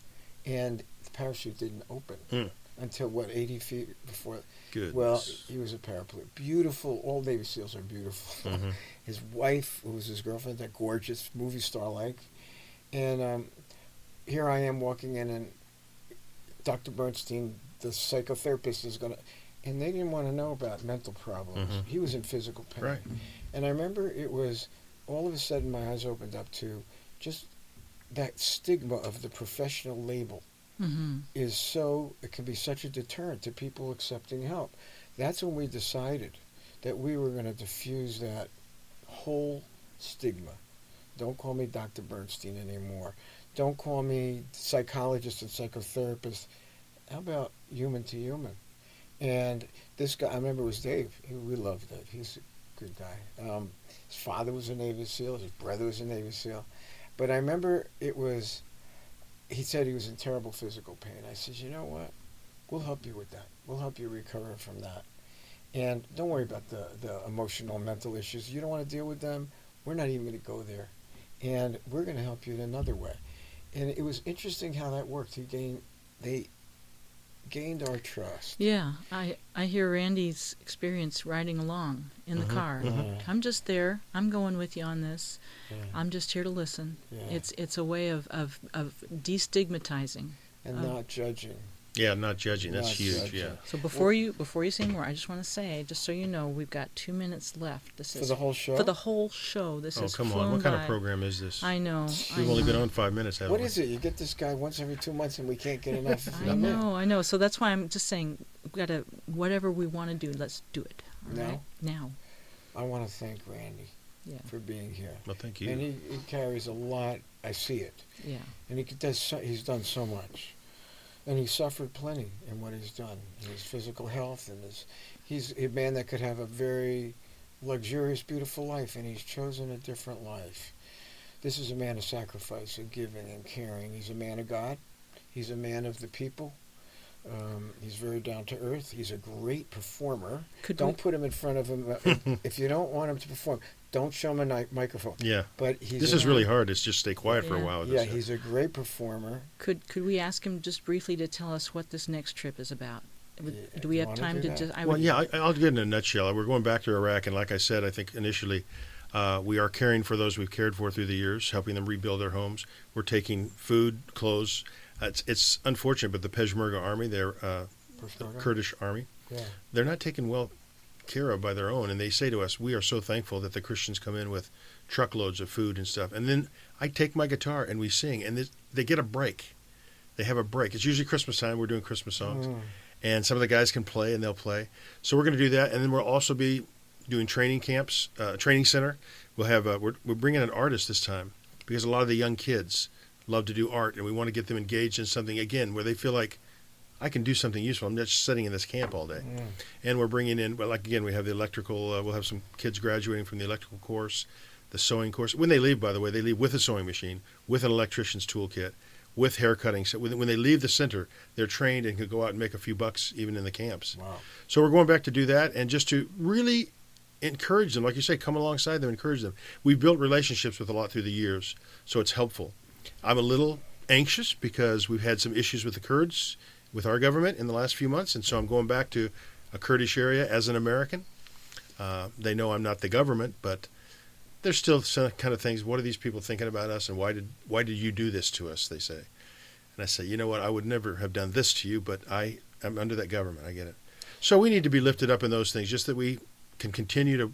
And the parachute didn't open until, 80 feet before. Good. Well, he was a paraplegic. Beautiful. All Navy SEALs are beautiful. His wife, who was his girlfriend, that gorgeous movie star-like. And here I am walking in, and Dr. Bernstein, the psychotherapist, is going to... And they didn't want to know about mental problems. He was in physical pain. Right. And I remember it was, all of a sudden, my eyes opened up to just that stigma of the professional label. Is so, it can be such a deterrent to people accepting help. That's when we decided that we were going to diffuse that whole stigma. Don't call me Dr. Bernstein anymore. Don't call me psychologist and psychotherapist. How about human to human? And this guy, I remember it was Dave. We love Dave. He's a good guy. His father was a Navy SEAL. His brother was a Navy SEAL. But I remember he said he was in terrible physical pain. I said, you know what? We'll help you with that. We'll help you recover from that. And don't worry about the emotional, mental issues. You don't want to deal with them. We're not even going to go there. And we're going to help you in another way. And it was interesting how that worked. They gained our trust. Yeah, I hear Randy's experience riding along in the car. I'm just there. I'm going with you on this. I'm just here to listen. It's a way of destigmatizing and not judging. Yeah, not judging. That's huge. Judging. Yeah. So before you say more, I just want to say, just so you know, we've got 2 minutes left. This For is the whole show? For the whole show. This Oh, is come on. What kind of program is this? I know. We've only been on 5 minutes, haven't What we? is it? You get this guy once every 2 months and we can't get enough. I know. So that's why I'm just saying, we've got to, whatever we want to do, let's do it. All Now? right? Now. I want to thank Randy for being here. Well, thank you. And he carries a lot. I see it. Yeah. And he's done so much. And he suffered plenty in what he's done. In his physical health, and he's a man that could have a very luxurious, beautiful life, and he's chosen a different life. This is a man of sacrifice and giving and caring. He's a man of God. He's a man of the people. He's very down to earth. He's a great performer. Don't put him in front of him. If you don't want him to perform, don't show him a microphone. Yeah. But this is really hard. It's just stay quiet for a while. Yeah, he's a great performer. Could we ask him just briefly to tell us what this next trip is about? Do we have time to just... I'll give it in a nutshell. We're going back to Iraq, and like I said, I think initially we are caring for those we've cared for through the years, helping them rebuild their homes. We're taking food, clothes. It's unfortunate, but the Peshmerga army, they're Kurdish army, they're not taken well care of by their own, and they say to us, we are so thankful that the Christians come in with truckloads of food and stuff. And then I take my guitar and we sing, and they get a break. They have a break. It's usually Christmas time. We're doing Christmas songs. And some of the guys can play, and they'll play. So we're going to do that, and then we'll also be doing training camps, training center. We'll have we're bringing an artist this time, because a lot of the young kids love to do art, and we want to get them engaged in something, again, where they feel like, I can do something useful. I'm not just sitting in this camp all day. And we're bringing in, well, like, again, we have the electrical, we'll have some kids graduating from the electrical course, the sewing course. When they leave, by the way, they leave with a sewing machine, with an electrician's toolkit, with hair cutting. So when they leave the center, they're trained and can go out and make a few bucks even in the camps. Wow. So we're going back to do that, and just to really encourage them, like you say, come alongside them, encourage them. We've built relationships with a lot through the years, so it's helpful. I'm a little anxious because we've had some issues with the Kurds, with our government in the last few months, and so I'm going back to a Kurdish area as an American. They know I'm not the government, but there's still some kind of things. What are these people thinking about us, and why did you do this to us, they say. And I say, you know what, I would never have done this to you, but I'm under that government. I get it. So we need to be lifted up in those things, just that we can continue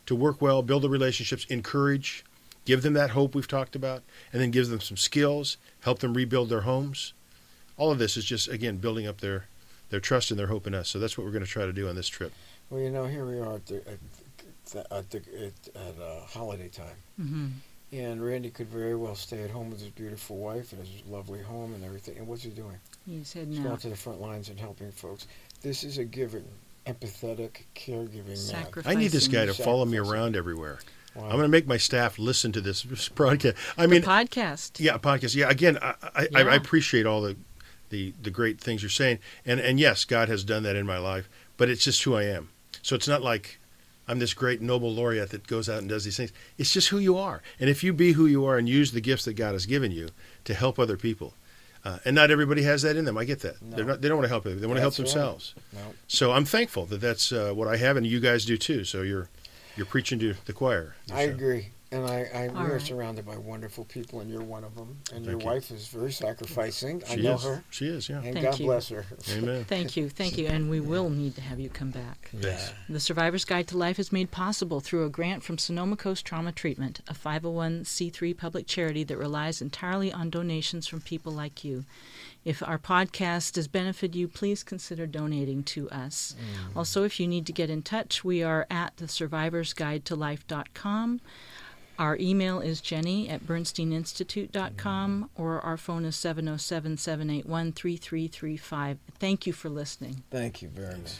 to work well, build the relationships, encourage, give them that hope we've talked about, and then give them some skills, help them rebuild their homes. All of this is just, again, building up their trust and their hope in us. So that's what we're going to try to do on this trip. Well, here we are at holiday time. And Randy could very well stay at home with his beautiful wife and his lovely home and everything. And what's he doing? He's heading He's out. going to the front lines and helping folks. This is a giving empathetic caregiving man. Sacrificing. I need this guy to follow me Sacrificing. around everywhere. Wow. I'm going to make my staff listen to this broadcast. I The mean, podcast. yeah, podcast. Yeah, again, I Yeah. appreciate all the great things you're saying, and yes, God has done that in my life, but it's just who I am. So it's not like I'm this great Nobel laureate that goes out and does these things. It's just who you are, and if you be who you are and use the gifts that God has given you to help other people, and not everybody has that in them. I get that. No. They don't want to help everybody. They want to help That's right. themselves. No. So I'm thankful that that's what I have, and you guys do too. So you're preaching to the choir. I agree. And All we are right. surrounded by wonderful people, and you're one of them. And Thank your you. wife is very sacrificing. I She know is. her. She is. Yeah. And Thank God you. bless her. Amen. Thank you. And we will need to have you come back. Yes. The Survivor's Guide to Life is made possible through a grant from Sonoma Coast Trauma Treatment, a 501c3 public charity that relies entirely on donations from people like you. If our podcast has benefited you, please consider donating to us. Also, if you need to get in touch, we are at thesurvivorsguidetolife.com. Our email is jenny@bernsteininstitute.com, or our phone is 707-781-3335. Thank you for listening. Thank you very much.